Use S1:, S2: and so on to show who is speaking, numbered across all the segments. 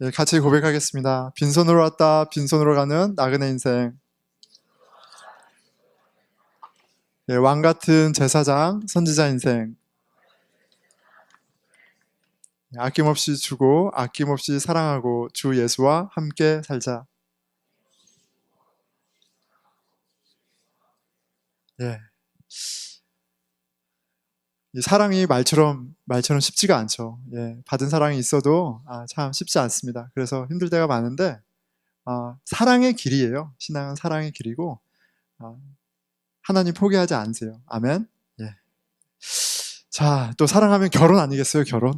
S1: 예, 같이 고백하겠습니다. 빈손으로 왔다 빈손으로 가는 나그네 인생. 예, 왕같은 제사장 선지자 인생. 예, 아낌없이 주고 아낌없이 사랑하고 주 예수와 함께 살자. 예, 이 사랑이 말처럼 쉽지가 않죠. 예, 받은 사랑이 있어도 참 쉽지 않습니다. 그래서 힘들 때가 많은데 사랑의 길이에요. 신앙은 사랑의 길이고 하나님 포기하지 않으세요. 아멘. 예. 자, 또 사랑하면 결혼 아니겠어요? 결혼.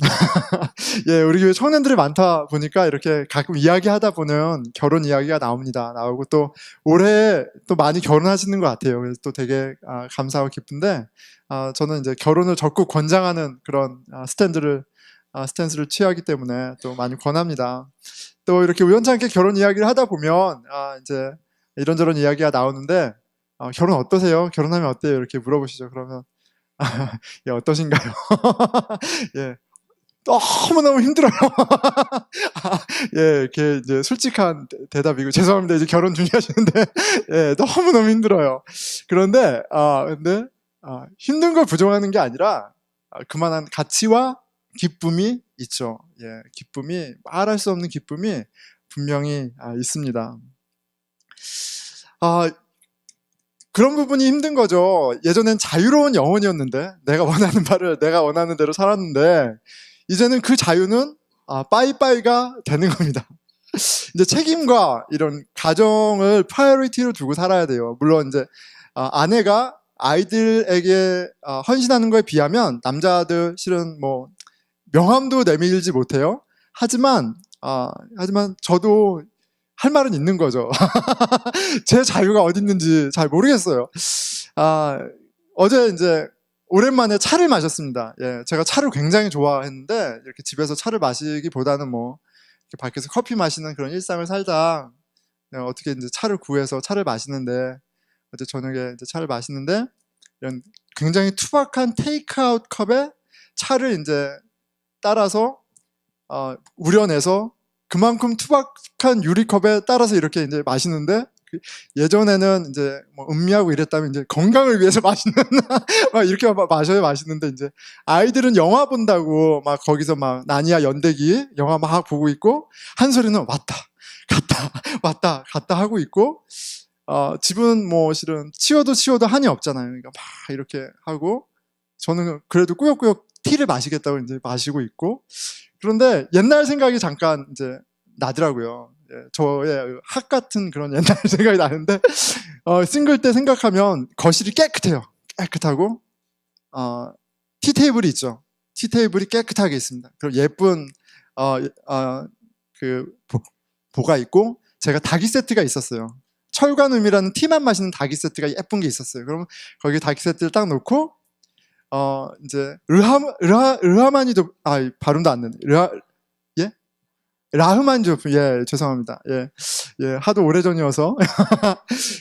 S1: 예, 우리 교회 청년들이 많다 보니까 이렇게 가끔 이야기하다 보면 결혼 이야기가 나오고 또 올해 또 많이 결혼하시는 것 같아요. 그래서 또 되게 감사하고 기쁜데 저는 이제 결혼을 적극 권장하는 그런 스탠스를 취하기 때문에 또 많이 권합니다. 또 이렇게 우연찮게 결혼 이야기를 하다 보면 이제 이런저런 이야기가 나오는데 결혼 어떠세요? 결혼하면 어때요? 이렇게 물어보시죠. 그러면 예, 어떠신가요? 예, 너무너무 힘들어요. 예, 이렇게 이제 솔직한 대답이고, 죄송합니다. 이제 결혼 준비하시는데, 예, 너무너무 힘들어요. 그런데, 힘든 걸 부정하는 게 아니라, 그만한 가치와 기쁨이 있죠. 예, 기쁨이, 말할 수 없는 기쁨이 분명히 있습니다. 그런 부분이 힘든 거죠. 예전엔 자유로운 영혼이었는데 내가 원하는 바를 내가 원하는 대로 살았는데 이제는 그 자유는 빠이빠이가 되는 겁니다. 이제 책임과 이런 가정을 프라이어리티로 두고 살아야 돼요. 물론 이제 아내가 아이들에게 헌신하는 거에 비하면 남자들 실은 뭐 명함도 내밀지 못해요. 하지만 저도 할 말은 있는 거죠. 제 자유가 어디 있는지 잘 모르겠어요. 어제 이제 오랜만에 차를 마셨습니다. 예, 제가 차를 굉장히 좋아했는데 이렇게 집에서 차를 마시기보다는 뭐 이렇게 밖에서 커피 마시는 그런 일상을 살다 어떻게 이제 차를 구해서 차를 마시는데 어제 저녁에 이제 차를 마시는데 이런 굉장히 투박한 테이크아웃 컵에 차를 이제 따라서 우려내서 그만큼 투박한 유리컵에 따라서 이렇게 이제 마시는데 예전에는 이제 뭐 음미하고 이랬다면 이제 건강을 위해서 마시는 막 이렇게 마셔야 맛있는데 이제 아이들은 영화 본다고 막 거기서 막 나니아 연대기 영화 막 보고 있고 한 소리는 왔다 갔다 하고 있고 집은 뭐 실은 치워도 한이 없잖아요. 그러니까 막 이렇게 하고 저는 그래도 꾸역꾸역 티를 마시겠다고 이제 마시고 있고 그런데 옛날 생각이 잠깐 이제 나더라고요. 예, 저의 학 같은 그런 옛날 생각이 나는데 싱글 때 생각하면 거실이 깨끗해요. 깨끗하고 티 테이블이 있죠. 티 테이블이 깨끗하게 있습니다. 그리고 예쁜 그 보가 있고 제가 닭이 세트가 있었어요. 철관음이라는 티만 마시는 닭이 세트가 예쁜 게 있었어요. 그러면 거기 닭이 세트를 딱 놓고 이제 르하마니도 발음도 안 되네. 라흐만조프, 예, 죄송합니다. 예, 하도 오래전이어서.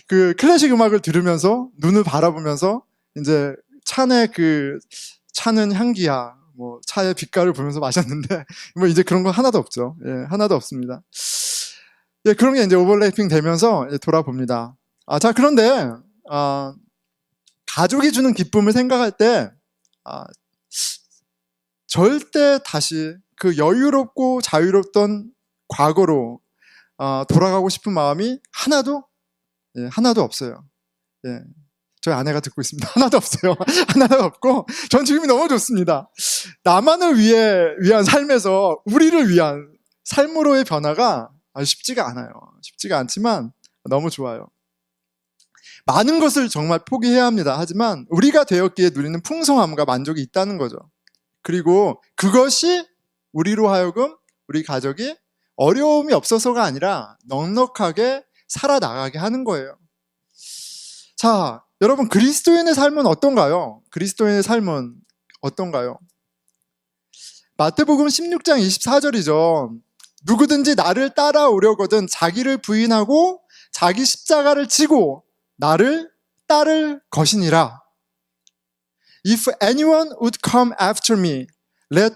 S1: 그 클래식 음악을 들으면서, 눈을 바라보면서, 이제 차는 향기야, 뭐, 차의 빛깔을 보면서 마셨는데, 뭐, 이제 그런 거 하나도 없죠. 예, 하나도 없습니다. 예, 그런 게 이제 오버래핑 되면서 돌아봅니다. 자, 그런데, 가족이 주는 기쁨을 생각할 때, 절대 다시 그 여유롭고 자유롭던 과거로 돌아가고 싶은 마음이 하나도 없어요. 예, 저희 아내가 듣고 있습니다. 하나도 없어요. 하나도 없고 전 지금이 너무 좋습니다. 나만을 위한 삶에서 우리를 위한 삶으로의 변화가 쉽지가 않아요. 쉽지가 않지만 너무 좋아요. 많은 것을 정말 포기해야 합니다. 하지만 우리가 되었기에 누리는 풍성함과 만족이 있다는 거죠. 그리고 그것이 우리로 하여금 우리 가족이 어려움이 없어서가 아니라 넉넉하게 살아나가게 하는 거예요. 자, 여러분 그리스도인의 삶은 어떤가요? 그리스도인의 삶은 어떤가요? 마태복음 16장 24절이죠. 누구든지 나를 따라오려거든 자기를 부인하고 자기 십자가를 지고 나를 따를 것이니라. If anyone would come after me, let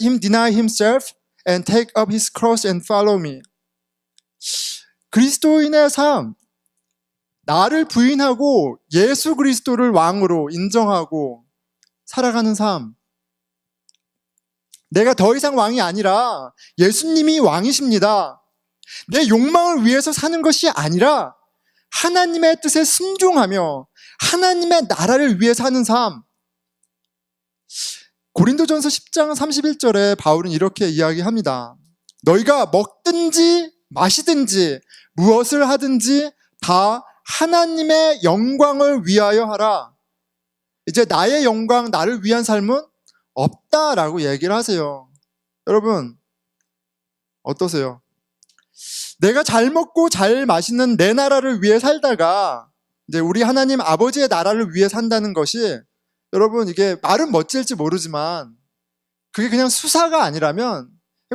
S1: him deny himself and take up his cross and follow me. 그리스도인의 삶, 나를 부인하고 예수 그리스도를 왕으로 인정하고 살아가는 삶. 내가 더 이상 왕이 아니라 예수님이 왕이십니다. 내 욕망을 위해서 사는 것이 아니라 하나님의 뜻에 순종하며 하나님의 나라를 위해 사는 삶. 고린도전서 10장 31절에 바울은 이렇게 이야기합니다. 너희가 먹든지 마시든지 무엇을 하든지 다 하나님의 영광을 위하여 하라. 이제 나의 영광, 나를 위한 삶은 없다라고 얘기를 하세요. 여러분, 어떠세요? 내가 잘 먹고 잘 마시는 내 나라를 위해 살다가 이제 우리 하나님 아버지의 나라를 위해 산다는 것이, 여러분, 이게 말은 멋질지 모르지만 그게 그냥 수사가 아니라면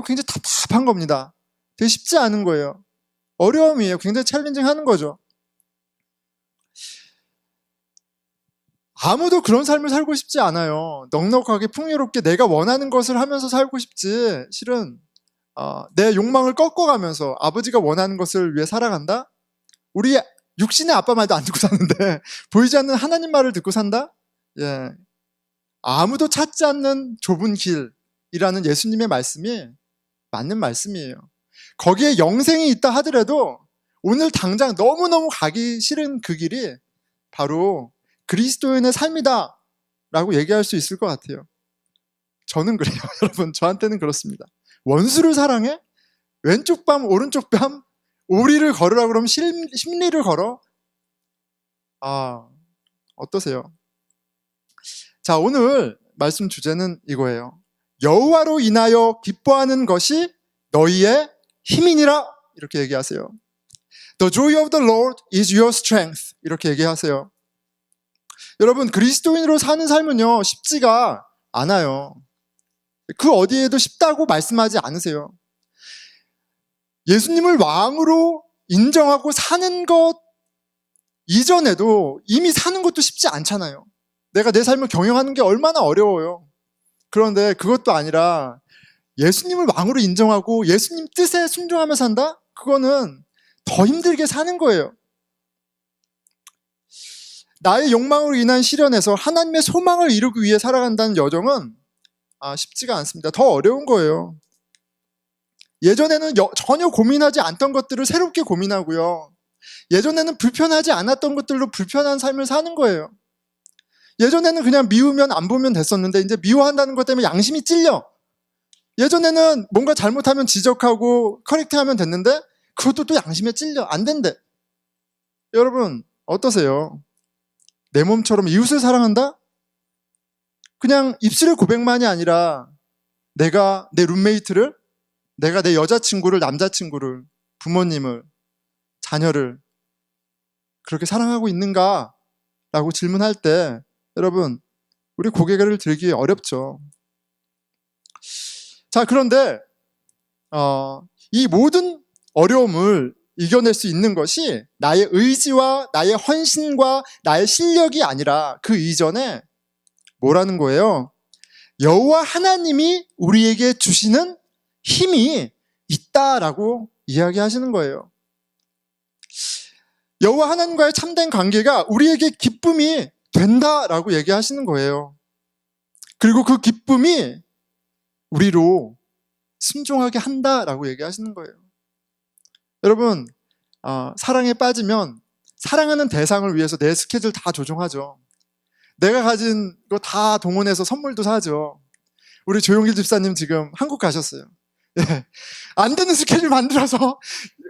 S1: 굉장히 답답한 겁니다. 되게 쉽지 않은 거예요. 어려움이에요. 굉장히 챌린징하는 거죠. 아무도 그런 삶을 살고 싶지 않아요. 넉넉하게 풍요롭게 내가 원하는 것을 하면서 살고 싶지, 실은 내 욕망을 꺾어가면서 아버지가 원하는 것을 위해 살아간다? 우리 육신의 아빠 말도 안 듣고 사는데 보이지 않는 하나님 말을 듣고 산다? 예. 아무도 찾지 않는 좁은 길이라는 예수님의 말씀이 맞는 말씀이에요. 거기에 영생이 있다 하더라도 오늘 당장 너무너무 가기 싫은 그 길이 바로 그리스도인의 삶이다 라고 얘기할 수 있을 것 같아요. 저는 그래요. 여러분, 저한테는 그렇습니다. 원수를 사랑해? 왼쪽 뺨 오른쪽 뺨 오리를 걸으라 그러면 심리를 걸어? 어떠세요? 자, 오늘 말씀 주제는 이거예요. 여호와로 인하여 기뻐하는 것이 너희의 힘이니라, 이렇게 얘기하세요. The joy of the Lord is your strength, 이렇게 얘기하세요. 여러분, 그리스도인으로 사는 삶은요, 쉽지가 않아요. 그 어디에도 쉽다고 말씀하지 않으세요. 예수님을 왕으로 인정하고 사는 것 이전에도 이미 사는 것도 쉽지 않잖아요. 내가 내 삶을 경영하는 게 얼마나 어려워요. 그런데 그것도 아니라 예수님을 왕으로 인정하고 예수님 뜻에 순종하며 산다? 그거는 더 힘들게 사는 거예요. 나의 욕망으로 인한 시련에서 하나님의 소망을 이루기 위해 살아간다는 여정은 쉽지가 않습니다. 더 어려운 거예요. 예전에는 전혀 고민하지 않던 것들을 새롭게 고민하고요. 예전에는 불편하지 않았던 것들로 불편한 삶을 사는 거예요. 예전에는 그냥 미우면 안 보면 됐었는데 이제 미워한다는 것 때문에 양심이 찔려. 예전에는 뭔가 잘못하면 지적하고 커렉트하면 됐는데 그것도 또 양심에 찔려. 안 된대. 여러분, 어떠세요? 내 몸처럼 이웃을 사랑한다? 그냥 입술의 고백만이 아니라 내가 내 룸메이트를, 내가 내 여자친구를, 남자친구를, 부모님을, 자녀를 그렇게 사랑하고 있는가? 라고 질문할 때 여러분, 우리 고개를 들기 어렵죠. 자, 그런데 이 모든 어려움을 이겨낼 수 있는 것이 나의 의지와 나의 헌신과 나의 실력이 아니라 그 이전에 뭐라는 거예요? 여호와 하나님이 우리에게 주시는 힘이 있다라고 이야기하시는 거예요. 여호와 하나님과의 참된 관계가 우리에게 기쁨이 된다라고 얘기하시는 거예요. 그리고 그 기쁨이 우리로 순종하게 한다라고 얘기하시는 거예요. 여러분, 사랑에 빠지면 사랑하는 대상을 위해서 내 스케줄 다 조정하죠. 내가 가진 거 다 동원해서 선물도 사죠. 우리 조용길 집사님 지금 한국 가셨어요. 예. 안 되는 스케줄 만들어서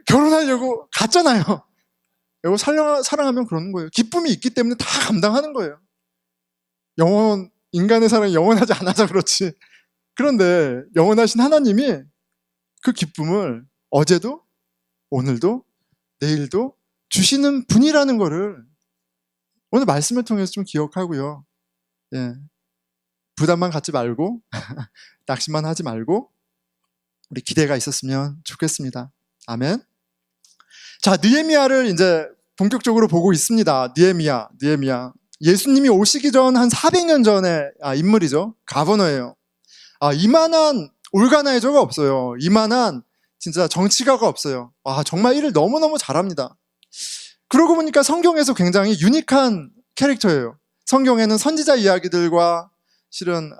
S1: 결혼하려고 갔잖아요. 이거 사랑하면 그러는 거예요. 기쁨이 있기 때문에 다 감당하는 거예요. 인간의 사랑이 영원하지 않아서 그렇지. 그런데 영원하신 하나님이 그 기쁨을 어제도 오늘도 내일도 주시는 분이라는 거를 오늘 말씀을 통해서 좀 기억하고요. 예. 부담만 갖지 말고 낙심만 하지 말고 우리 기대가 있었으면 좋겠습니다. 아멘. 자, 느헤미야를 이제 본격적으로 보고 있습니다. 느헤미야. 예수님이 오시기 전 한 400년 전의 인물이죠. 가버너예요. 이만한 올가나이저가 없어요. 이만한 진짜 정치가가 없어요. 와, 정말 일을 너무너무 잘합니다. 그러고 보니까 성경에서 굉장히 유니크한 캐릭터예요. 성경에는 선지자 이야기들과 실은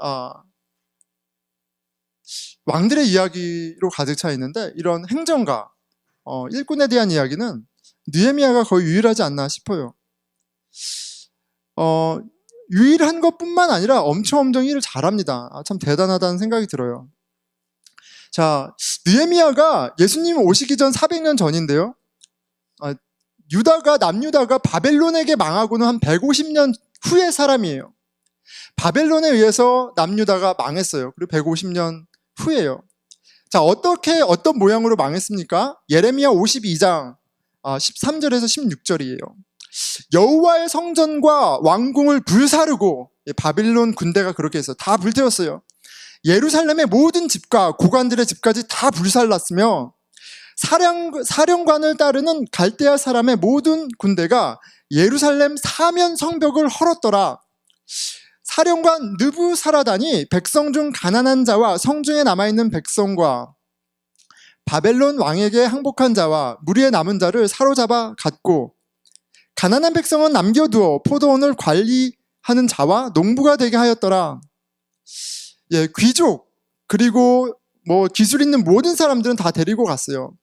S1: 왕들의 이야기로 가득 차 있는데, 이런 행정가, 일꾼에 대한 이야기는 느헤미야가 거의 유일하지 않나 싶어요. 유일한 것뿐만 아니라 엄청 일을 잘합니다. 참 대단하다는 생각이 들어요. 자, 느헤미야가 예수님 오시기 전 400년 전인데요. 남유다가 바벨론에게 망하고는 한 150년 후의 사람이에요. 바벨론에 의해서 남유다가 망했어요. 그리고 150년 후예요. 자, 어떤 모양으로 망했습니까? 예레미야 52장 13절에서 16절이에요. 여호와의 성전과 왕궁을 불사르고, 바빌론 군대가 그렇게 해서 다 불태웠어요. 예루살렘의 모든 집과 고관들의 집까지 다 불살랐으며, 사령관을 따르는 갈대아 사람의 모든 군대가 예루살렘 사면 성벽을 헐었더라. 사령관 느부사라단이 백성 중 가난한 자와 성중에 남아있는 백성과 바벨론 왕에게 항복한 자와 무리에 남은 자를 사로잡아 갔고, 가난한 백성은 남겨두어 포도원을 관리하는 자와 농부가 되게 하였더라. 귀족 그리고 기술 있는 모든 사람들은 다 데리고 갔어요.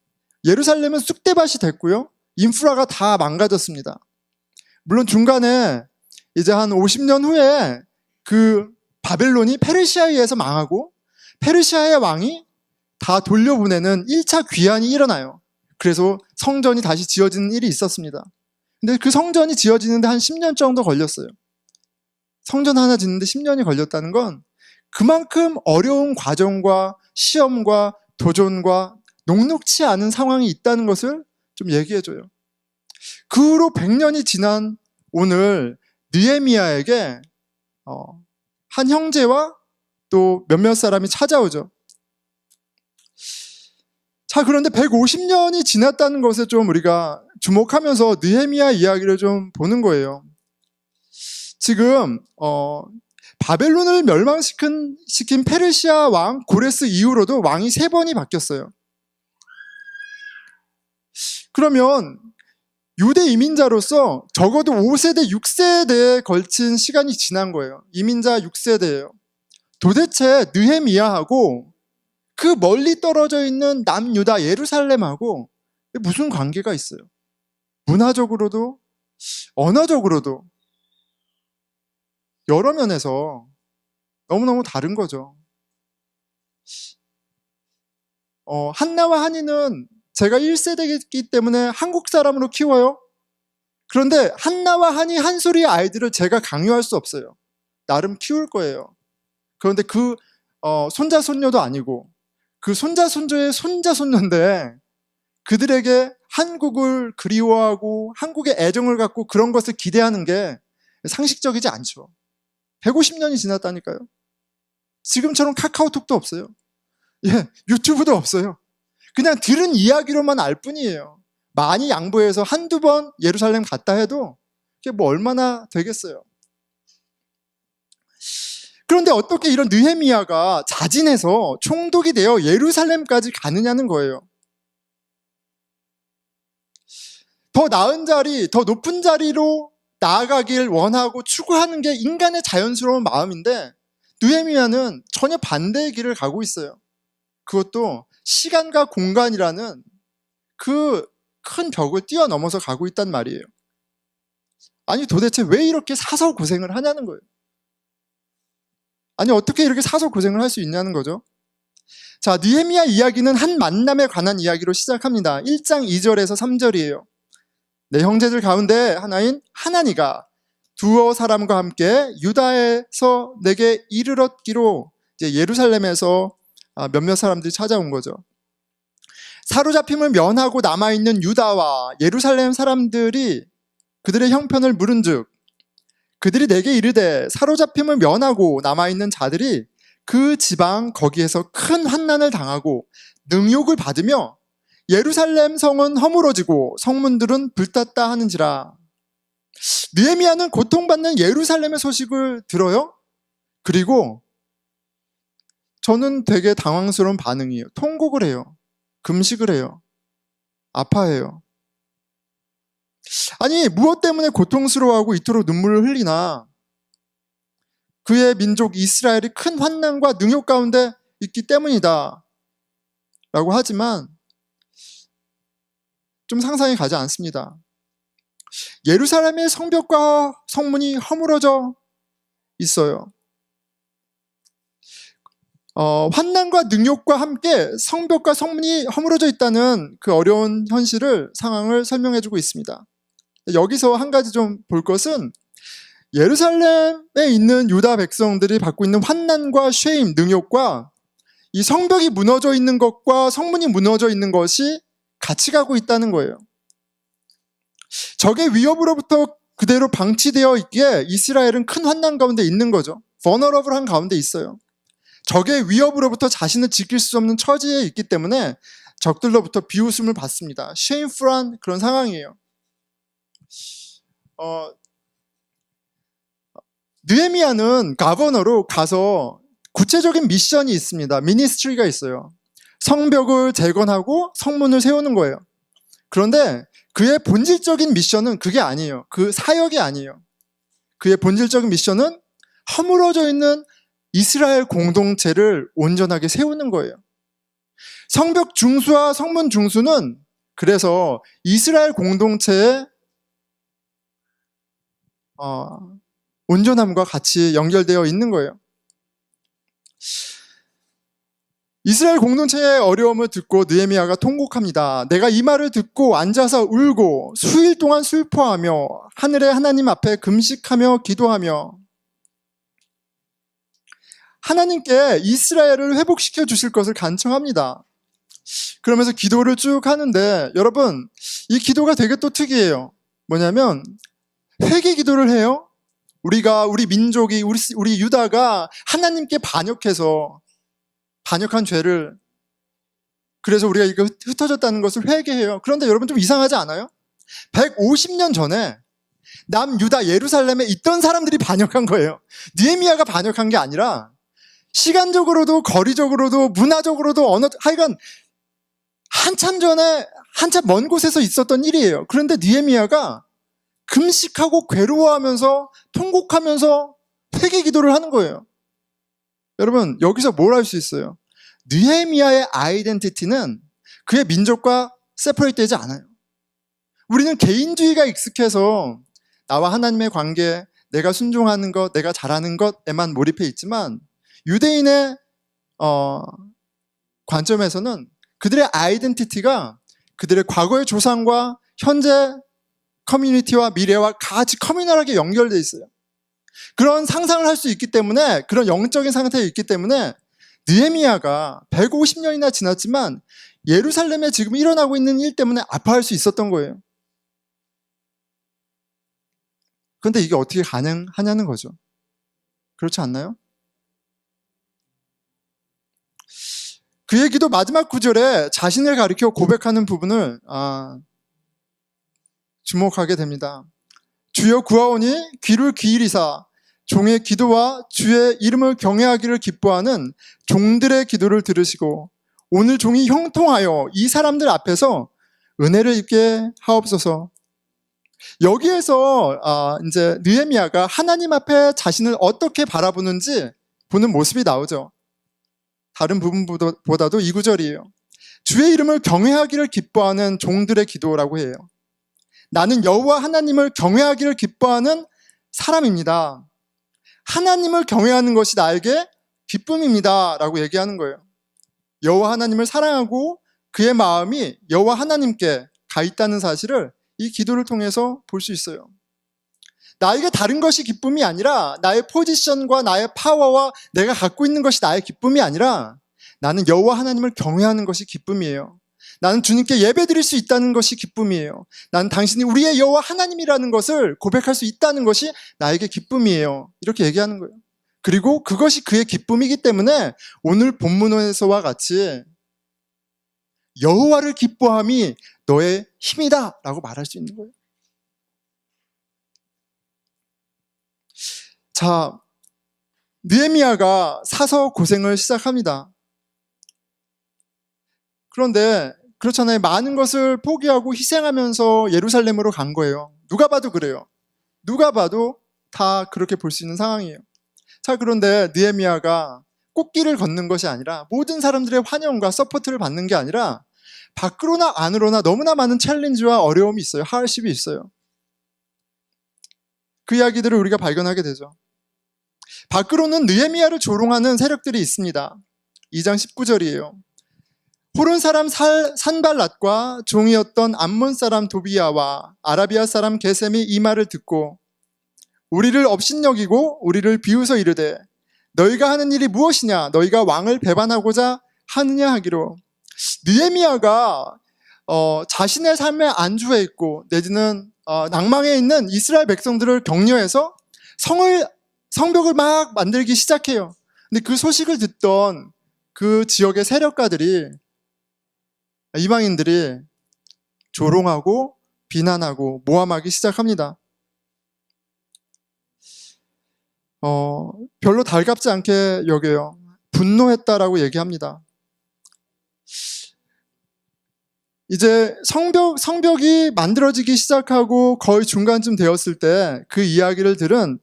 S1: 예루살렘은 쑥대밭이 됐고요. 인프라가 다 망가졌습니다. 물론 중간에 이제 한 50년 후에 그 바벨론이 페르시아에 의해서 망하고, 페르시아의 왕이 다 돌려보내는 1차 귀환이 일어나요. 그래서 성전이 다시 지어지는 일이 있었습니다. 근데 그 성전이 지어지는데 한 10년 정도 걸렸어요. 성전 하나 짓는데 10년이 걸렸다는 건 그만큼 어려운 과정과 시험과 도전과 녹록치 않은 상황이 있다는 것을 좀 얘기해줘요. 그 후로 100년이 지난 오늘 느헤미야에게 한 형제와 또 몇몇 사람이 찾아오죠. 자, 그런데 150년이 지났다는 것에 좀 우리가 주목하면서 느헤미야 이야기를 좀 보는 거예요. 지금 바벨론을 멸망시킨 페르시아 왕 고레스 이후로도 왕이 3번이 바뀌었어요. 그러면 유대 이민자로서 적어도 5세대, 6세대에 걸친 시간이 지난 거예요. 이민자 6세대예요. 도대체 느헤미야하고 그 멀리 떨어져 있는 남유다 예루살렘하고 무슨 관계가 있어요? 문화적으로도 언어적으로도 여러 면에서 너무너무 다른 거죠. 한나와 한이는 제가 1세대이기 때문에 한국 사람으로 키워요. 그런데 한나와 한이 한소리의 아이들을 제가 강요할 수 없어요. 나름 키울 거예요. 그런데 그 손자 손녀도 아니고 그 손자 손주의 손자 손녀인데 그들에게 한국을 그리워하고 한국에 애정을 갖고 그런 것을 기대하는 게 상식적이지 않죠. 150년이 지났다니까요. 지금처럼 카카오톡도 없어요. 유튜브도 없어요. 그냥 들은 이야기로만 알 뿐이에요. 많이 양보해서 한두 번 예루살렘 갔다 해도 그게 얼마나 되겠어요. 그런데 어떻게 이런 느헤미야가 자진해서 총독이 되어 예루살렘까지 가느냐는 거예요. 더 나은 자리, 더 높은 자리로 나아가길 원하고 추구하는 게 인간의 자연스러운 마음인데, 느헤미야는 전혀 반대의 길을 가고 있어요. 그것도 시간과 공간이라는 그 큰 벽을 뛰어넘어서 가고 있단 말이에요. 아니, 도대체 왜 이렇게 사서 고생을 하냐는 거예요. 아니, 어떻게 이렇게 사서 고생을 할 수 있냐는 거죠. 자, 느헤미야 이야기는 한 만남에 관한 이야기로 시작합니다. 1장 2절에서 3절이에요. 내 형제들 가운데 하나인 하나니가 두어 사람과 함께 유다에서 내게 이르렀기로, 이제 예루살렘에서 몇몇 사람들이 찾아온 거죠. 사로잡힘을 면하고 남아있는 유다와 예루살렘 사람들이 그들의 형편을 물은즉 그들이 내게 이르되 사로잡힘을 면하고 남아있는 자들이 그 지방 거기에서 큰 환난을 당하고 능욕을 받으며 예루살렘 성은 허물어지고 성문들은 불탔다 하는지라. 느헤미야는 고통받는 예루살렘의 소식을 들어요. 그리고 저는 되게 당황스러운 반응이에요. 통곡을 해요. 금식을 해요. 아파해요. 아니, 무엇 때문에 고통스러워하고 이토록 눈물을 흘리나? 그의 민족 이스라엘이 큰 환난과 능욕 가운데 있기 때문이다 라고 하지만 좀 상상이 가지 않습니다. 예루살렘의 성벽과 성문이 허물어져 있어요. 환난과 능욕과 함께 성벽과 성문이 허물어져 있다는 그 어려운 상황을 설명해주고 있습니다. 여기서 한 가지 좀 볼 것은 예루살렘에 있는 유다 백성들이 받고 있는 환난과 쉐임, 능욕과 이 성벽이 무너져 있는 것과 성문이 무너져 있는 것이 같이 가고 있다는 거예요. 적의 위협으로부터 그대로 방치되어 있기에 이스라엘은 큰 환난 가운데 있는 거죠. vulnerable한 가운데 있어요. 적의 위협으로부터 자신을 지킬 수 없는 처지에 있기 때문에 적들로부터 비웃음을 받습니다. shameful한 그런 상황이에요. 느헤미야는 가버너로 가서 구체적인 미션이 있습니다. 미니스트리가 있어요. 성벽을 재건하고 성문을 세우는 거예요. 그런데 그의 본질적인 미션은 그게 아니에요. 그 사역이 아니에요. 그의 본질적인 미션은 허물어져 있는 이스라엘 공동체를 온전하게 세우는 거예요. 성벽 중수와 성문 중수는 그래서 이스라엘 공동체의 온전함과 같이 연결되어 있는 거예요. 이스라엘 공동체의 어려움을 듣고 느헤미야가 통곡합니다. 내가 이 말을 듣고 앉아서 울고 수일 동안 슬퍼하며 하늘의 하나님 앞에 금식하며 기도하며 하나님께 이스라엘을 회복시켜 주실 것을 간청합니다. 그러면서 기도를 쭉 하는데 여러분, 이 기도가 되게 또 특이해요. 뭐냐면 회개 기도를 해요. 우리 민족이, 우리 유다가 하나님께 반역한 죄를, 그래서 우리가 이거 흩어졌다는 것을 회개해요. 그런데 여러분 좀 이상하지 않아요? 150년 전에 남유다 예루살렘에 있던 사람들이 반역한 거예요. 느헤미야가 반역한 게 아니라 시간적으로도 거리적으로도 문화적으로도 하여간 한참 전에 한참 먼 곳에서 있었던 일이에요. 그런데 느헤미야가 금식하고 괴로워하면서 통곡하면서 회개 기도를 하는 거예요. 여러분, 여기서 뭘 알 수 있어요? 느헤미야의 아이덴티티는 그의 민족과 세퍼레이트 되지 않아요. 우리는 개인주의가 익숙해서 나와 하나님의 관계, 내가 순종하는 것, 내가 잘하는 것에만 몰입해 있지만 유대인의 관점에서는 그들의 아이덴티티가 그들의 과거의 조상과 현재 커뮤니티와 미래와 같이 커뮤널하게 연결되어 있어요. 그런 상상을 할 수 있기 때문에, 그런 영적인 상태에 있기 때문에 느헤미야가 150년이나 지났지만 예루살렘에 지금 일어나고 있는 일 때문에 아파할 수 있었던 거예요. 그런데 이게 어떻게 가능하냐는 거죠. 그렇지 않나요? 그의 기도 마지막 구절에 자신을 가리켜 고백하는 부분을 주목하게 됩니다. 주여 구하오니 귀를 기울이사 종의 기도와 주의 이름을 경외하기를 기뻐하는 종들의 기도를 들으시고 오늘 종이 형통하여 이 사람들 앞에서 은혜를 입게 하옵소서. 여기에서 이제 느헤미야가 하나님 앞에 자신을 어떻게 바라보는지 보는 모습이 나오죠. 다른 부분보다도 이 구절이에요. 주의 이름을 경외하기를 기뻐하는 종들의 기도라고 해요. 나는 여호와 하나님을 경외하기를 기뻐하는 사람입니다. 하나님을 경외하는 것이 나에게 기쁨입니다 라고 얘기하는 거예요. 여호와 하나님을 사랑하고 그의 마음이 여호와 하나님께 가 있다는 사실을 이 기도를 통해서 볼 수 있어요. 나에게 다른 것이 기쁨이 아니라 나의 포지션과 나의 파워와 내가 갖고 있는 것이 나의 기쁨이 아니라 나는 여호와 하나님을 경외하는 것이 기쁨이에요. 나는 주님께 예배드릴 수 있다는 것이 기쁨이에요. 나는 당신이 우리의 여호와 하나님이라는 것을 고백할 수 있다는 것이 나에게 기쁨이에요. 이렇게 얘기하는 거예요. 그리고 그것이 그의 기쁨이기 때문에 오늘 본문에서와 같이 여호와를 기뻐함이 너의 힘이다 라고 말할 수 있는 거예요. 자, 느헤미야가 사서 고생을 시작합니다. 그런데 그렇잖아요. 많은 것을 포기하고 희생하면서 예루살렘으로 간 거예요. 누가 봐도 그래요. 누가 봐도 다 그렇게 볼 수 있는 상황이에요. 자, 그런데 느헤미야가 꽃길을 걷는 것이 아니라 모든 사람들의 환영과 서포트를 받는 게 아니라 밖으로나 안으로나 너무나 많은 챌린지와 어려움이 있어요. 하얼십이 있어요. 그 이야기들을 우리가 발견하게 되죠. 밖으로는 느헤미야를 조롱하는 세력들이 있습니다. 2장 19절이에요. 호론 사람 산발랏과 종이었던 암몬 사람 도비야와 아라비아 사람 게셈이 이 말을 듣고 우리를 업신여기고 우리를 비웃어 이르되 너희가 하는 일이 무엇이냐? 너희가 왕을 배반하고자 하느냐 하기로. 느헤미야가 자신의 삶에 안주해 있고 내지는 낭망해 있는 이스라엘 백성들을 격려해서 성벽을 막 만들기 시작해요. 근데 그 소식을 듣던 그 지역의 세력가들이, 이방인들이 조롱하고 비난하고 모함하기 시작합니다. 별로 달갑지 않게 여겨요. 분노했다라고 얘기합니다. 이제 성벽이 만들어지기 시작하고 거의 중간쯤 되었을 때 그 이야기를 들은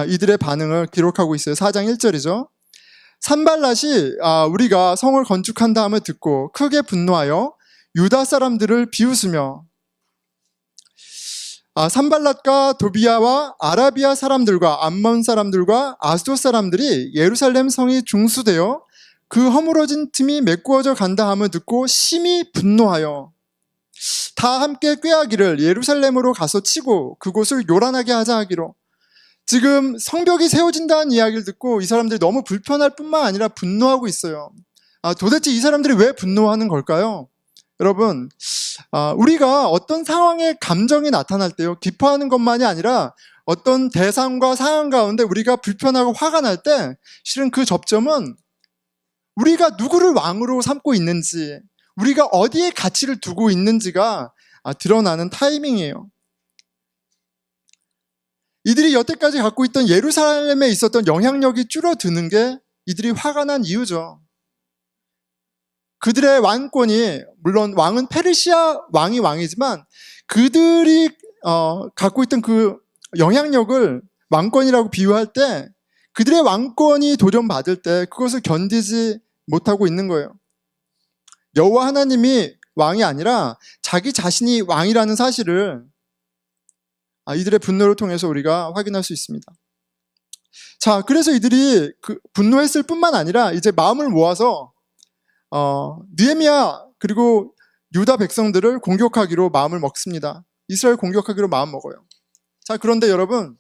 S1: 이들의 반응을 기록하고 있어요. 4장 1절이죠. 산발랏이 우리가 성을 건축한 다음에 듣고 크게 분노하여 유다 사람들을 비웃으며, 산발랏과 도비야와 아라비아 사람들과 암몬 사람들과 아스돗 사람들이 예루살렘 성이 중수되어 그 허물어진 틈이 메꾸어져 간다 함을 듣고 심히 분노하여 다 함께 꾀하기를 예루살렘으로 가서 치고 그곳을 요란하게 하자 하기로. 지금 성벽이 세워진다는 이야기를 듣고 이 사람들이 너무 불편할 뿐만 아니라 분노하고 있어요. 도대체 이 사람들이 왜 분노하는 걸까요? 여러분, 우리가 어떤 상황에 감정이 나타날 때요, 기뻐하는 것만이 아니라 어떤 대상과 상황 가운데 우리가 불편하고 화가 날 때 실은 그 접점은 우리가 누구를 왕으로 삼고 있는지, 우리가 어디에 가치를 두고 있는지가 드러나는 타이밍이에요. 이들이 여태까지 갖고 있던 예루살렘에 있었던 영향력이 줄어드는 게 이들이 화가 난 이유죠. 그들의 왕권이, 물론 왕은 페르시아 왕이지만 그들이 갖고 있던 그 영향력을 왕권이라고 비유할 때 그들의 왕권이 도전받을 때 그것을 견디지 못하고 있는 거예요. 여호와 하나님이 왕이 아니라 자기 자신이 왕이라는 사실을 이들의 분노를 통해서 우리가 확인할 수 있습니다. 자, 그래서 이들이 분노했을 뿐만 아니라 이제 마음을 모아서 느헤미야 그리고 유다 백성들을 공격하기로 마음을 먹습니다. 이스라엘 공격하기로 마음 먹어요. 자, 그런데 여러분,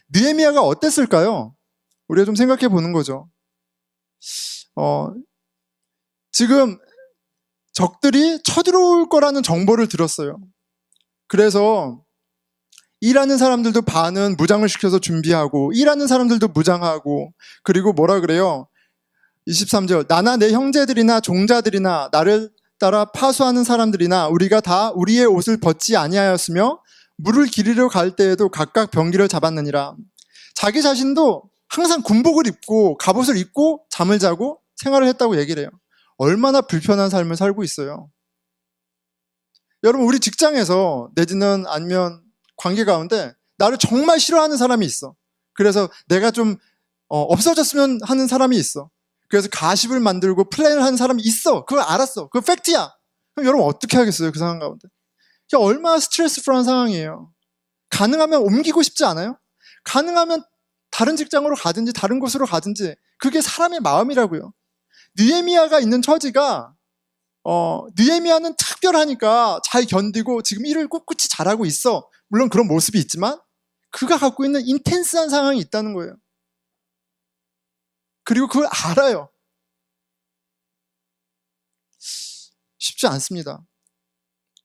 S1: 느헤미야가 어땠을까요? 우리가 좀 생각해 보는 거죠. 지금 적들이 쳐들어올 거라는 정보를 들었어요. 그래서 일하는 사람들도 반은 무장을 시켜서 준비하고, 일하는 사람들도 무장하고, 그리고 뭐라 그래요? 23절, 나나 내 형제들이나 종자들이나 나를 따라 파수하는 사람들이나 우리가 다 우리의 옷을 벗지 아니하였으며 물을 기르러 갈 때에도 각각 병기를 잡았느니라. 자기 자신도 항상 군복을 입고 갑옷을 입고 잠을 자고 생활을 했다고 얘기를 해요. 얼마나 불편한 삶을 살고 있어요. 여러분, 우리 직장에서 내지는 아니면 관계 가운데 나를 정말 싫어하는 사람이 있어. 그래서 내가 좀 없어졌으면 하는 사람이 있어. 그래서 가십을 만들고 플랜을 하는 사람이 있어. 그걸 알았어. 그거 팩트야. 그럼 여러분 어떻게 하겠어요? 그 상황 가운데. 얼마나 스트레스풀한 상황이에요. 가능하면 옮기고 싶지 않아요? 가능하면 다른 직장으로 가든지 다른 곳으로 가든지. 그게 사람의 마음이라고요. 느헤미야가 있는 처지가 느헤미야는 특별하니까 잘 견디고 지금 일을 꿋꿋이 잘하고 있어. 물론 그런 모습이 있지만 그가 갖고 있는 인텐스한 상황이 있다는 거예요. 그리고 그걸 알아요. 쉽지 않습니다.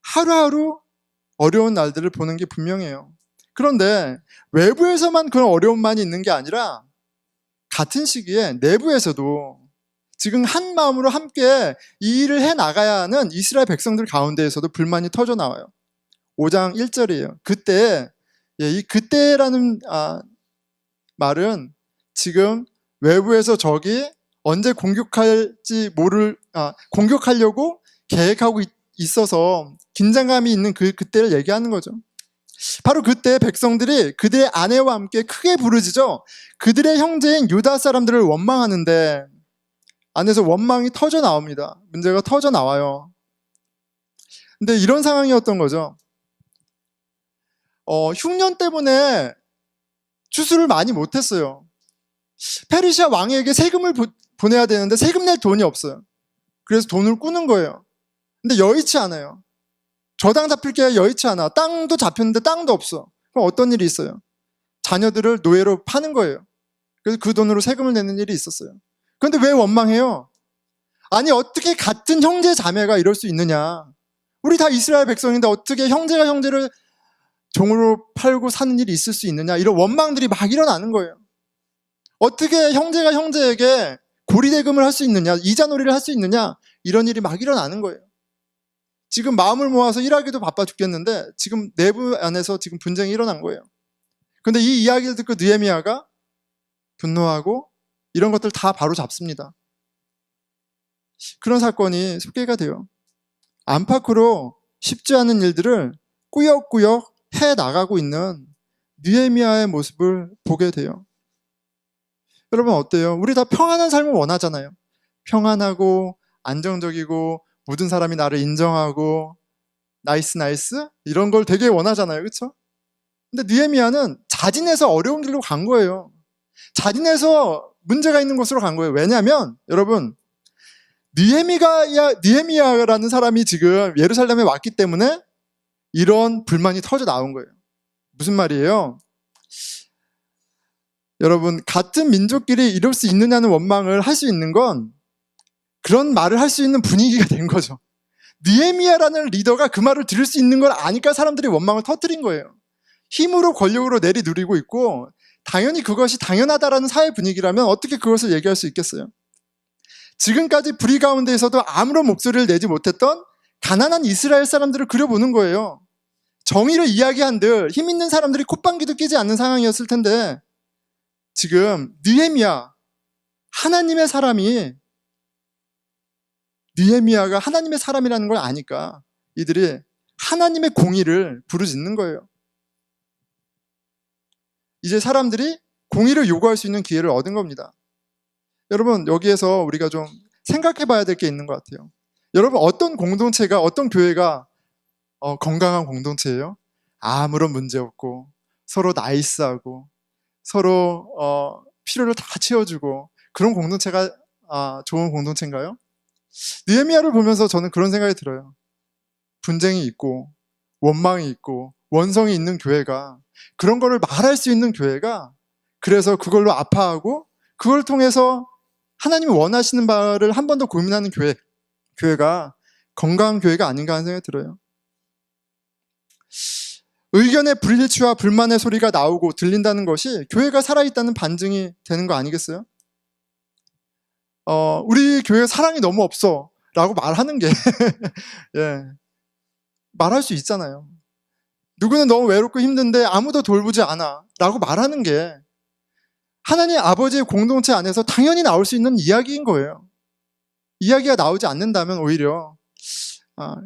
S1: 하루하루 어려운 날들을 보는 게 분명해요. 그런데 외부에서만 그런 어려움만이 있는 게 아니라 같은 시기에 내부에서도 지금 한 마음으로 함께 이 일을 해나가야 하는 이스라엘 백성들 가운데에서도 불만이 터져 나와요. 5장 1절이에요. 그때, 이 그때라는 말은 지금 외부에서 적이 언제 공격하려고 계획하고 있어서 긴장감이 있는 그때를 얘기하는 거죠. 바로 그때 백성들이 그들의 아내와 함께 크게 부르짖어 그들의 형제인 유다 사람들을 원망하는데 안에서 원망이 터져 나옵니다. 문제가 터져 나와요. 근데 이런 상황이었던 거죠. 흉년 때문에 추수를 많이 못했어요. 페르시아 왕에게 세금을 보내야 되는데 세금 낼 돈이 없어요. 그래서 돈을 꾸는 거예요. 근데 여의치 않아요. 저당 잡힐 게 여의치 않아. 땅도 잡혔는데 땅도 없어. 그럼 어떤 일이 있어요? 자녀들을 노예로 파는 거예요. 그래서 그 돈으로 세금을 내는 일이 있었어요. 그런데 왜 원망해요? 아니 어떻게 같은 형제 자매가 이럴 수 있느냐. 우리 다 이스라엘 백성인데 어떻게 형제가 형제를 종으로 팔고 사는 일이 있을 수 있느냐. 이런 원망들이 막 일어나는 거예요. 어떻게 형제가 형제에게 고리대금을 할 수 있느냐. 이자놀이를 할 수 있느냐. 이런 일이 막 일어나는 거예요. 지금 마음을 모아서 일하기도 바빠 죽겠는데 지금 내부 안에서 지금 분쟁이 일어난 거예요. 그런데 이 이야기를 듣고 느헤미야가 분노하고 이런 것들 다 바로 잡습니다. 그런 사건이 소개가 돼요. 안팎으로 쉽지 않은 일들을 꾸역꾸역 해나가고 있는 느헤미야의 모습을 보게 돼요. 여러분 어때요? 우리 다 평안한 삶을 원하잖아요. 평안하고 안정적이고 모든 사람이 나를 인정하고 나이스 이런 걸 되게 원하잖아요. 그렇죠? 근데 느헤미야는 자진해서 어려운 길로 간 거예요. 자진해서 문제가 있는 곳으로 간 거예요. 왜냐하면 여러분 느헤미야라는 사람이 지금 예루살렘에 왔기 때문에 이런 불만이 터져 나온 거예요. 무슨 말이에요? 여러분 같은 민족끼리 이럴 수 있느냐는 원망을 할 수 있는 건 그런 말을 할 수 있는 분위기가 된 거죠. 느헤미야라는 리더가 그 말을 들을 수 있는 걸 아니까 사람들이 원망을 터뜨린 거예요. 힘으로 권력으로 내리누리고 있고 당연히 그것이 당연하다라는 사회 분위기라면 어떻게 그것을 얘기할 수 있겠어요? 지금까지 불의 가운데에서도 아무런 목소리를 내지 못했던 가난한 이스라엘 사람들을 그려보는 거예요. 정의를 이야기한들 힘 있는 사람들이 콧방귀도 끼지 않는 상황이었을 텐데 지금 느헤미야 하나님의 사람이 느헤미야가 하나님의 사람이라는 걸 아니까 이들이 하나님의 공의를 부르짖는 거예요. 이제 사람들이 공의를 요구할 수 있는 기회를 얻은 겁니다. 여러분 여기에서 우리가 좀 생각해 봐야 될 게 있는 것 같아요. 여러분 어떤 공동체가 어떤 교회가 건강한 공동체예요? 아무런 문제 없고 서로 나이스하고 서로 필요를 다 채워주고 그런 공동체가 좋은 공동체인가요? 느헤미야를 보면서 저는 그런 생각이 들어요. 분쟁이 있고 원망이 있고 원성이 있는 교회가 그런 거를 말할 수 있는 교회가 그래서 그걸로 아파하고 그걸 통해서 하나님이 원하시는 바를 한 번 더 고민하는 교회가 건강한 교회가 아닌가 하는 생각이 들어요. 의견의 불일치와 불만의 소리가 나오고 들린다는 것이 교회가 살아있다는 반증이 되는 거 아니겠어요? 우리 교회 사랑이 너무 없어 라고 말하는 게 예, 말할 수 있잖아요. 누구는 너무 외롭고 힘든데 아무도 돌보지 않아 라고 말하는 게 하나님 아버지의 공동체 안에서 당연히 나올 수 있는 이야기인 거예요. 이야기가 나오지 않는다면 오히려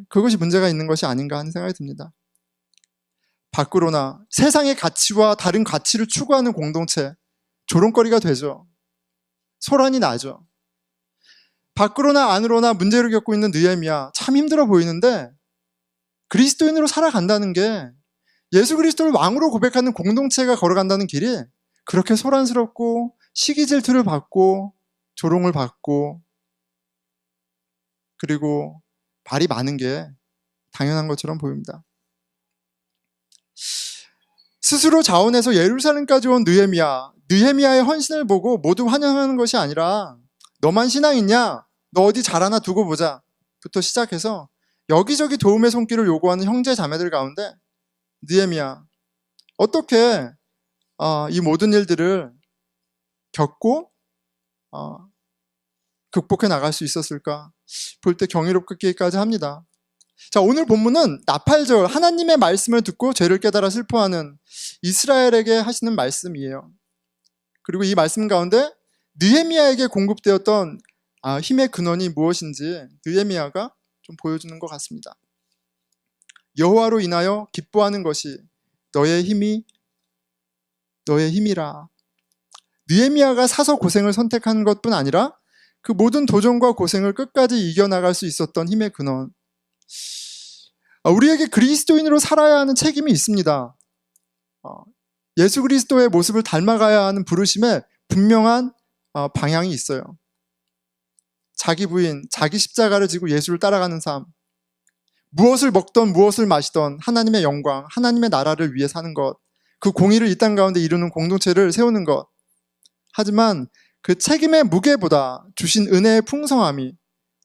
S1: 그것이 문제가 있는 것이 아닌가 하는 생각이 듭니다. 밖으로나 세상의 가치와 다른 가치를 추구하는 공동체 조롱거리가 되죠. 소란이 나죠. 밖으로나 안으로나 문제를 겪고 있는 느헤미야 참 힘들어 보이는데 그리스도인으로 살아간다는 게 예수 그리스도를 왕으로 고백하는 공동체가 걸어간다는 길이 그렇게 소란스럽고 시기 질투를 받고 조롱을 받고 그리고 발이 많은 게 당연한 것처럼 보입니다. 스스로 자원해서 예루살렘까지 온 느헤미야의 헌신을 보고 모두 환영하는 것이 아니라 너만 신앙 있냐? 너 어디 잘하나 두고 보자 부터 시작해서 여기저기 도움의 손길을 요구하는 형제 자매들 가운데 느헤미야 어떻게 이 모든 일들을 겪고 극복해 나갈 수 있었을까 볼 때 경이롭기까지 합니다. 자, 오늘 본문은 나팔절 하나님의 말씀을 듣고 죄를 깨달아 슬퍼하는 이스라엘에게 하시는 말씀이에요. 그리고 이 말씀 가운데 느헤미야에게 공급되었던 힘의 근원이 무엇인지 느헤미야가 좀 보여주는 것 같습니다. 여호와로 인하여 기뻐하는 것이 너의 힘이라. 느헤미야가 사서 고생을 선택한 것뿐 아니라 그 모든 도전과 고생을 끝까지 이겨나갈 수 있었던 힘의 근원. 우리에게 그리스도인으로 살아야 하는 책임이 있습니다. 예수 그리스도의 모습을 닮아가야 하는 부르심에 분명한 방향이 있어요. 자기 부인, 자기 십자가를 지고 예수를 따라가는 삶. 무엇을 먹던 무엇을 마시던 하나님의 영광, 하나님의 나라를 위해 사는 것. 그 공의를 이 땅 가운데 이루는 공동체를 세우는 것. 하지만 그 책임의 무게보다 주신 은혜의 풍성함이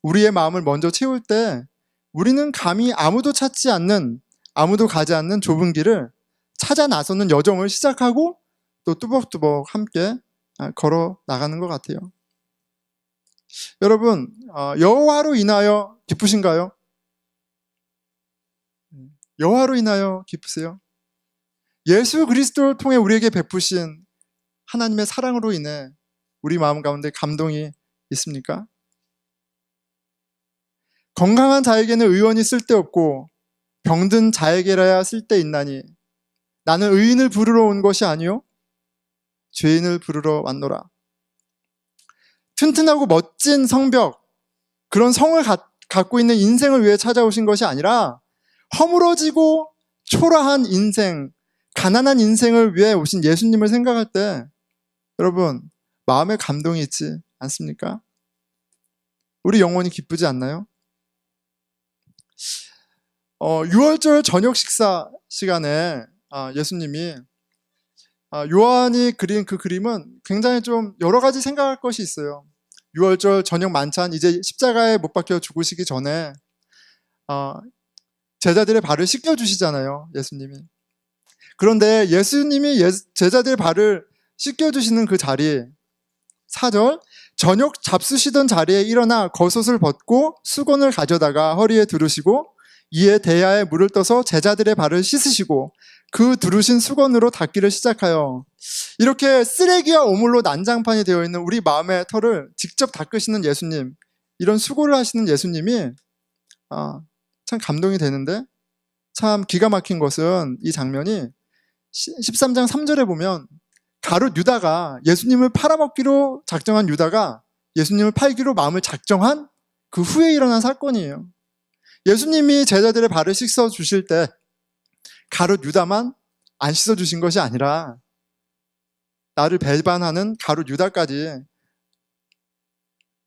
S1: 우리의 마음을 먼저 채울 때 우리는 감히 아무도 찾지 않는, 아무도 가지 않는 좁은 길을 찾아 나서는 여정을 시작하고 또 뚜벅뚜벅 함께 걸어 나가는 것 같아요. 여러분, 여호와로 인하여 기쁘신가요? 여호와로 인하여 기쁘세요? 예수 그리스도를 통해 우리에게 베푸신 하나님의 사랑으로 인해 우리 마음 가운데 감동이 있습니까? 건강한 자에게는 의원이 쓸데없고 병든 자에게라야 쓸데있나니 나는 의인을 부르러 온 것이 아니요 죄인을 부르러 왔노라. 튼튼하고 멋진 성벽, 그런 성을 갖고 있는 인생을 위해 찾아오신 것이 아니라 허물어지고 초라한 인생, 가난한 인생을 위해 오신 예수님을 생각할 때 여러분 마음에 감동이 있지 않습니까? 우리 영혼이 기쁘지 않나요? 6월절 저녁 식사 시간에 예수님이 요한이 그린 그 그림은 굉장히 좀 여러 가지 생각할 것이 있어요. 6월절 저녁 만찬, 이제 십자가에 못 박혀 죽으시기 전에 제자들의 발을 씻겨주시잖아요, 예수님이. 그런데 예수님이 제자들의 발을 씻겨주시는 그 자리, 4절, 저녁 잡수시던 자리에 일어나 겉옷을 벗고 수건을 가져다가 허리에 두르시고 이에 대야에 물을 떠서 제자들의 발을 씻으시고 그 두르신 수건으로 닦기를 시작하여, 이렇게 쓰레기와 오물로 난장판이 되어 있는 우리 마음의 털을 직접 닦으시는 예수님, 이런 수고를 하시는 예수님이 참 감동이 되는데, 참 기가 막힌 것은 이 장면이 13장 3절에 보면 가룟 유다가, 예수님을 팔아먹기로 작정한 유다가 예수님을 팔기로 마음을 작정한 그 후에 일어난 사건이에요. 예수님이 제자들의 발을 씻어주실 때 가룟 유다만 안 씻어주신 것이 아니라 나를 배반하는 가룟 유다까지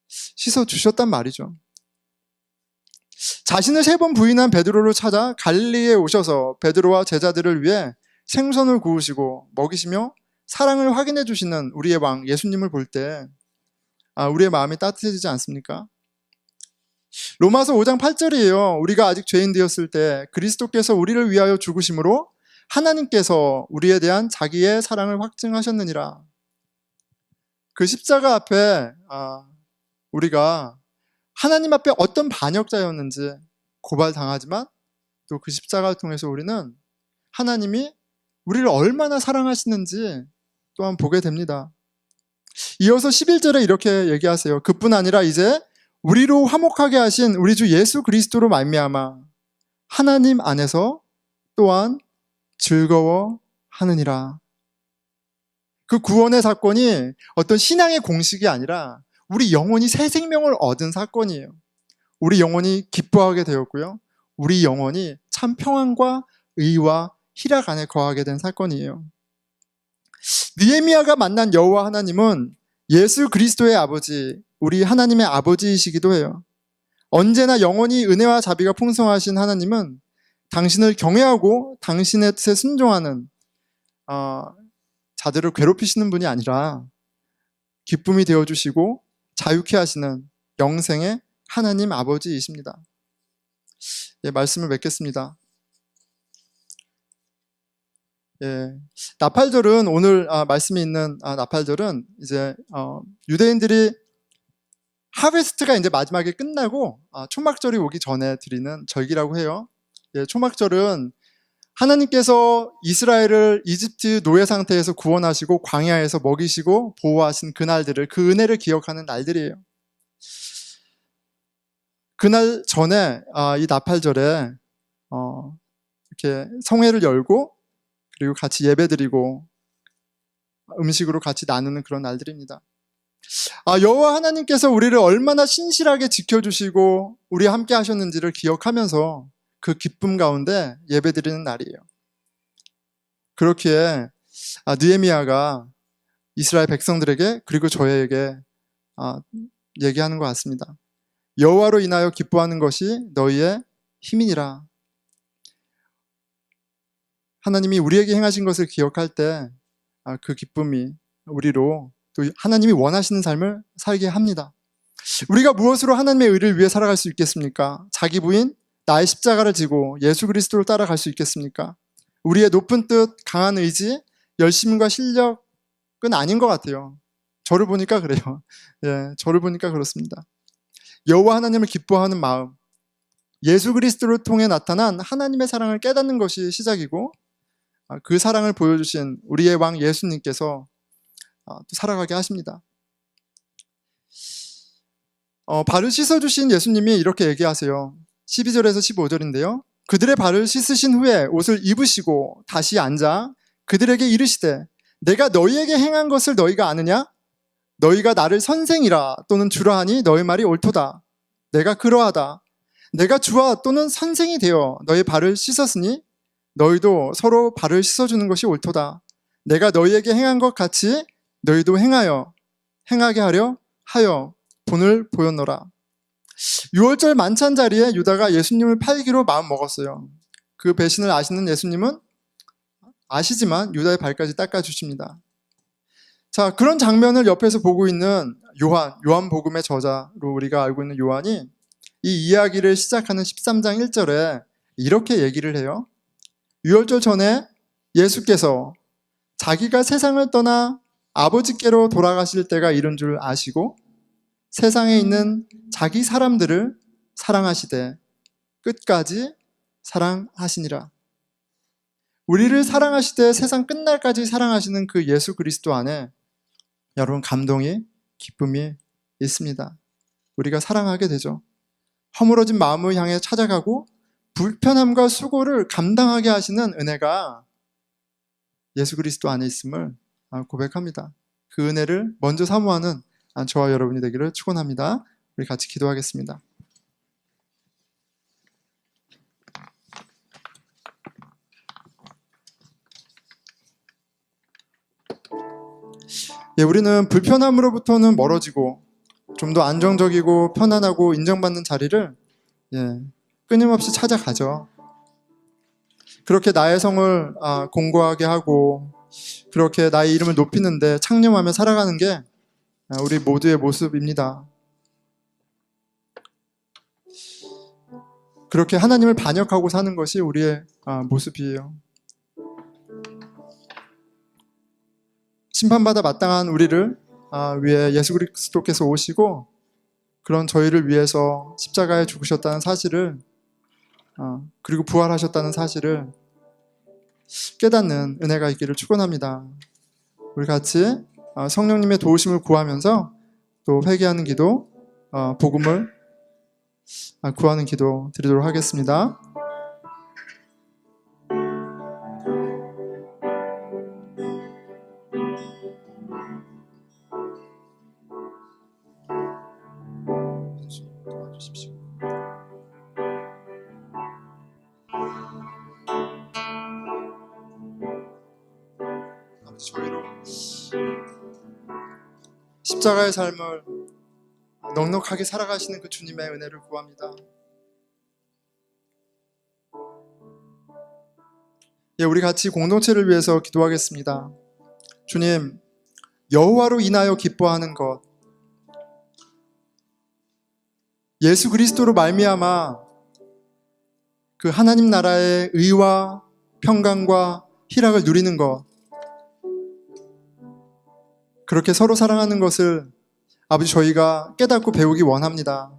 S1: 씻어주셨단 말이죠. 자신을 3번 부인한 베드로를 찾아 갈릴리에 오셔서 베드로와 제자들을 위해 생선을 구우시고 먹이시며 사랑을 확인해 주시는 우리의 왕 예수님을 볼 때 우리의 마음이 따뜻해지지 않습니까? 로마서 5장 8절이에요. 우리가 아직 죄인 되었을 때 그리스도께서 우리를 위하여 죽으심으로 하나님께서 우리에 대한 자기의 사랑을 확증하셨느니라. 그 십자가 앞에 우리가 하나님 앞에 어떤 반역자였는지 고발당하지만 또 그 십자가를 통해서 우리는 하나님이 우리를 얼마나 사랑하시는지 또한 보게 됩니다. 이어서 11절에 이렇게 얘기하세요. 그뿐 아니라 이제 우리로 화목하게 하신 우리 주 예수 그리스도로 말미암아 하나님 안에서 또한 즐거워하느니라. 그 구원의 사건이 어떤 신앙의 공식이 아니라 우리 영혼이 새 생명을 얻은 사건이에요. 우리 영혼이 기뻐하게 되었고요, 우리 영혼이 참 평안과 의와 희락 안에 거하게 된 사건이에요. 느헤미야가 만난 여호와 하나님은 예수 그리스도의 아버지, 우리 하나님의 아버지이시기도 해요. 언제나 영원히 은혜와 자비가 풍성하신 하나님은 당신을 경외하고 당신의 뜻에 순종하는 자들을 괴롭히시는 분이 아니라 기쁨이 되어주시고 자유케 하시는 영생의 하나님 아버지이십니다. 말씀을 맺겠습니다. 나팔절은 오늘 말씀이 있는 나팔절은 이제 유대인들이 하베스트가 이제 마지막에 끝나고 초막절이 오기 전에 드리는 절기라고 해요. 초막절은 하나님께서 이스라엘을 이집트 노예 상태에서 구원하시고 광야에서 먹이시고 보호하신 그날들을, 그 은혜를 기억하는 날들이에요. 그날 전에 이 나팔절에 이렇게 성회를 열고 그리고 같이 예배드리고 음식으로 같이 나누는 그런 날들입니다. 여호와 하나님께서 우리를 얼마나 신실하게 지켜주시고 우리와 함께 하셨는지를 기억하면서 그 기쁨 가운데 예배드리는 날이에요. 그렇기에 느헤미야가 이스라엘 백성들에게 그리고 저에게 얘기하는 것 같습니다. 여호와로 인하여 기뻐하는 것이 너희의 힘이니라. 하나님이 우리에게 행하신 것을 기억할 때 그 기쁨이 우리로 또 하나님이 원하시는 삶을 살게 합니다. 우리가 무엇으로 하나님의 의를 위해 살아갈 수 있겠습니까? 자기 부인, 나의 십자가를 지고 예수 그리스도를 따라갈 수 있겠습니까? 우리의 높은 뜻, 강한 의지, 열심과 실력은 아닌 것 같아요. 저를 보니까 그래요. 예, 저를 보니까 그렇습니다. 여호와 하나님을 기뻐하는 마음, 예수 그리스도를 통해 나타난 하나님의 사랑을 깨닫는 것이 시작이고, 그 사랑을 보여주신 우리의 왕 예수님께서 또 살아가게 하십니다. 발을 씻어주신 예수님이 이렇게 얘기하세요. 12절에서 15절인데요. 그들의 발을 씻으신 후에 옷을 입으시고 다시 앉아 그들에게 이르시되 내가 너희에게 행한 것을 너희가 아느냐? 너희가 나를 선생이라 또는 주라 하니 너희 말이 옳도다. 내가 그러하다. 내가 주와 또는 선생이 되어 너희 발을 씻었으니 너희도 서로 발을 씻어주는 것이 옳도다. 내가 너희에게 행한 것 같이 너희도 행하게 하려 하여 본을 보였노라. 6월절 만찬 자리에 유다가 예수님을 팔기로 마음 먹었어요. 그 배신을 아시는 예수님은 아시지만 유다의 발까지 닦아주십니다. 자, 그런 장면을 옆에서 보고 있는 요한복음의 저자로 우리가 알고 있는 요한이 이 이야기를 시작하는 13장 1절에 이렇게 얘기를 해요. 유월절 전에 예수께서 자기가 세상을 떠나 아버지께로 돌아가실 때가 이른 줄 아시고 세상에 있는 자기 사람들을 사랑하시되 끝까지 사랑하시니라. 우리를 사랑하시되 세상 끝날까지 사랑하시는 그 예수 그리스도 안에 여러분 감동이, 기쁨이 있습니다. 우리가 사랑하게 되죠. 허물어진 마음을 향해 찾아가고 불편함과 수고를 감당하게 하시는 은혜가 예수 그리스도 안에 있음을 고백합니다. 그 은혜를 먼저 사모하는 저와 여러분이 되기를 축원합니다. 우리 같이 기도하겠습니다. 우리는 불편함으로부터는 멀어지고 좀 더 안정적이고 편안하고 인정받는 자리를 끊임없이 찾아가죠. 그렇게 나의 성을 공고하게 하고 그렇게 나의 이름을 높이는데 창념하며 살아가는 게 우리 모두의 모습입니다. 그렇게 하나님을 반역하고 사는 것이 우리의 모습이에요. 심판받아 마땅한 우리를 위해 예수 그리스도께서 오시고 그런 저희를 위해서 십자가에 죽으셨다는 사실을 그리고 부활하셨다는 사실을 깨닫는 은혜가 있기를 축원합니다. 우리 같이 성령님의 도우심을 구하면서 또 회개하는 기도, 복음을 구하는 기도 드리도록 하겠습니다. 저희로 십자가의 삶을 넉넉하게 살아가시는 그 주님의 은혜를 구합니다. 우리 같이 공동체를 위해서 기도하겠습니다. 주님, 여호와로 인하여 기뻐하는 것, 예수 그리스도로 말미암아 그 하나님 나라의 의와 평강과 희락을 누리는 것, 그렇게 서로 사랑하는 것을 아버지 저희가 깨닫고 배우기 원합니다.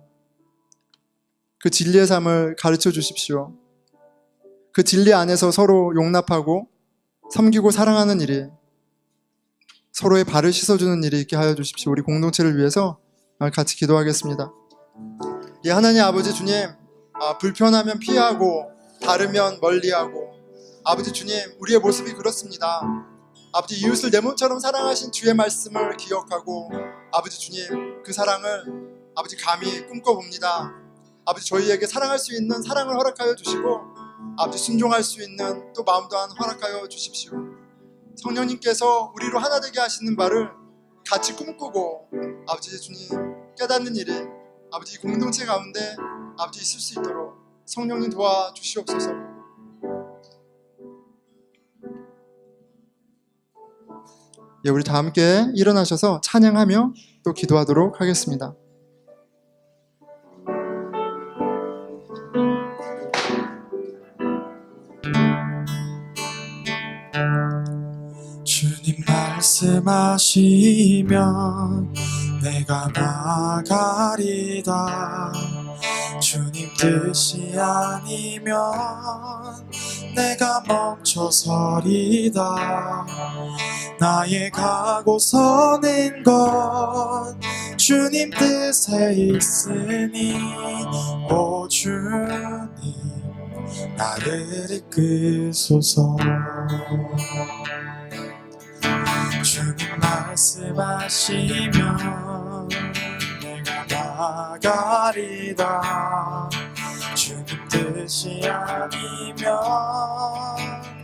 S1: 그 진리의 삶을 가르쳐 주십시오. 그 진리 안에서 서로 용납하고 섬기고 사랑하는 일이, 서로의 발을 씻어주는 일이 있게 하여 주십시오. 우리 공동체를 위해서 같이 기도하겠습니다. 예, 하나님 아버지 주님, 불편하면 피하고 다르면 멀리하고, 아버지 주님, 우리의 모습이 그렇습니다. 아버지, 이웃을 내 몸처럼 사랑하신 주의 말씀을 기억하고, 아버지 주님, 그 사랑을 아버지 감히 꿈꿔봅니다. 아버지, 저희에게 사랑할 수 있는 사랑을 허락하여 주시고, 아버지 순종할 수 있는 또 마음 또한 허락하여 주십시오. 성령님께서 우리로 하나 되게 하시는 바를 같이 꿈꾸고, 아버지 주님, 깨닫는 일이 아버지 공동체 가운데 아버지 있을 수 있도록 성령님 도와주시옵소서. 예, 우리 다 함께 일어나셔서 찬양하며 또 기도하도록 하겠습니다.
S2: 주님 말씀하시면 내가 나가리다. 주님 뜻이 아니면 내가 멈춰서리다. 나의 가고 서는 건 주님 뜻에 있으니, 오 주님 나를 이끄소서. 주님 말씀하시면 내가 나가리다. 주님 뜻이 아니면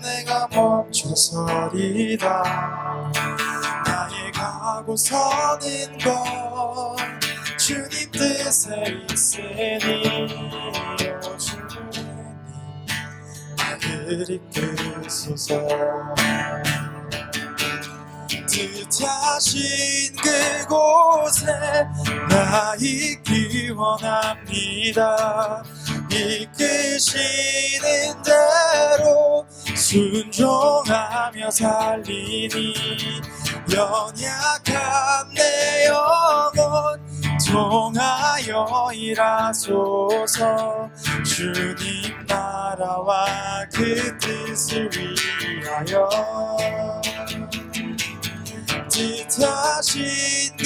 S2: 내가 멈춰서리다. 나의 가고 서는 건 주님 뜻에 있으니, 오 주님 나를 이끄소서. 뜻하신 그곳에 나 있기 원합니다. 이끄시는 대로 순종하며 살리니, 연약한 내 영혼 통하여 일하소서. 주님 나라와 그 뜻을 위하여 뜻하신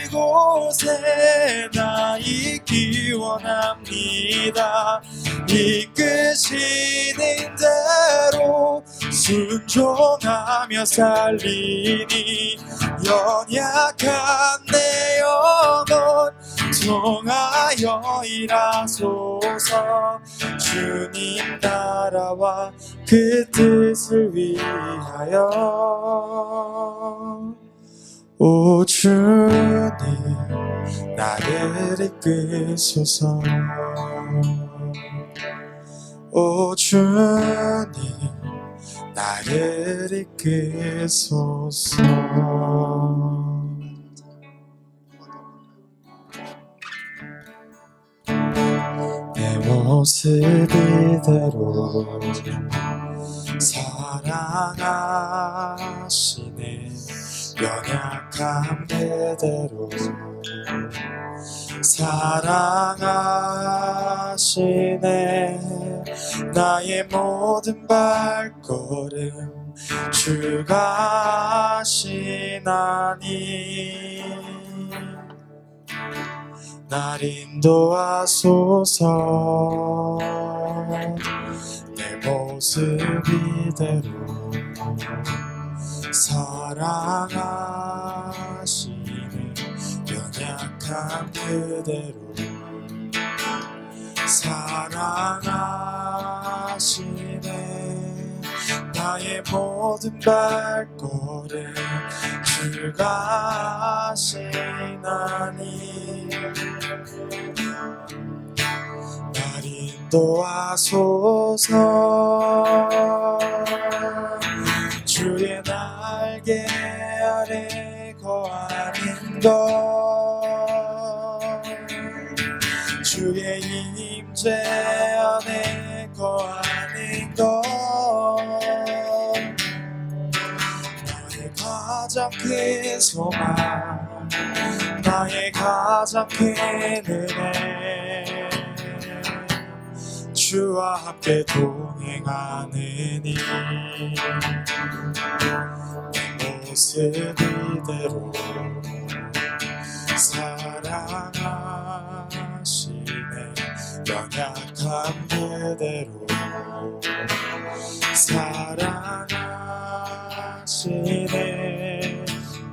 S2: 그곳에 나 있기 원합니다. 이끄시는 대로 순종하며 살리니, 연약한 내 영혼 통하여 일하소서. 주님 나라와 그 뜻을 위하여, 오 주님 나를 이끄소서. 오 주님 나를 이끄소서. 내 모습 이대로 사랑하시네. 연약한 그대로 사랑하시네. 나의 모든 발걸음 주가 하시나니, 날 인도하소서. 내 모습 이대로 사랑하시네. 연약한 그대로 사랑하시네. 나의 모든 발걸음 주가 하시나니, 날 인도하소서. 주의 날개 아래 거하는 것, 주의 임재 안에 거하는 것, 나의 가장 큰 소망, 나의 가장 큰 은혜, 주와 함께 동행하느니 내 모습 이대로 사랑하시네 연약한 그대로 사랑하시네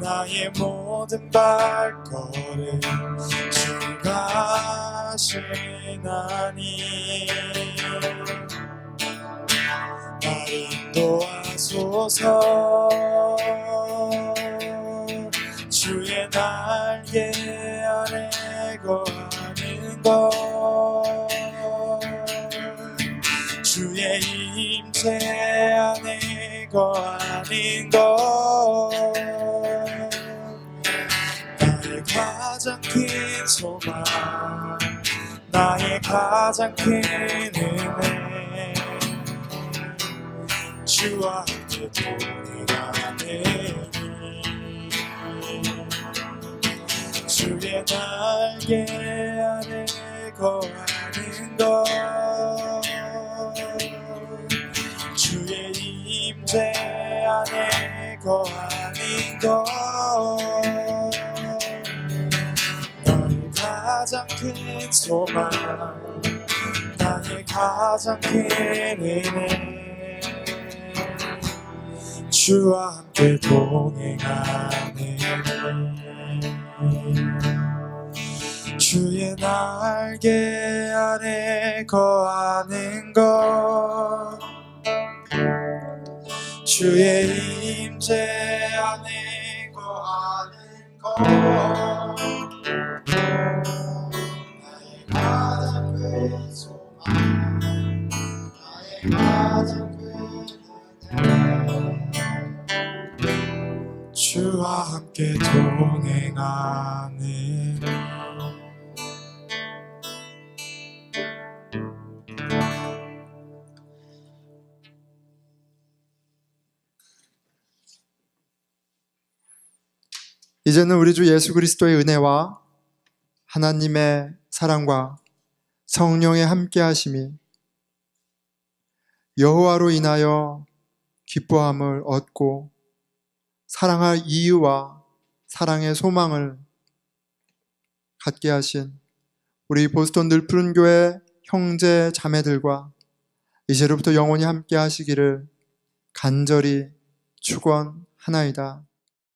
S2: 나의 모든 발걸음 주가 하시나니 날 인도하소서 주의 날개 아래 거하는 것 주의 임재 안에 거하는 것 나의 가장 큰 소망 나의 가장 큰 은혜 주와 함께 동행하느니 주의 날개 아래 거하는 것 주의 임재 안에 거하는 것 나의 가장 큰 소망 나의 가장 큰 은혜 주와 함께 동행하느니 주의 날개 아래 거하는 것 주의 임재 안에 거하는 것 나의 가장 큰 소망 나의 가장 큰 은혜 주와 함께 동행하는
S1: 이제는 우리 주 예수 그리스도의 은혜와 하나님의 사랑과 성령의 함께하심이 여호와로 인하여 기뻐함을 얻고 사랑할 이유와 사랑의 소망을 갖게 하신 우리 보스턴 늘푸른 교회 형제 자매들과 이제로부터 영원히 함께 하시기를 간절히 축원하나이다.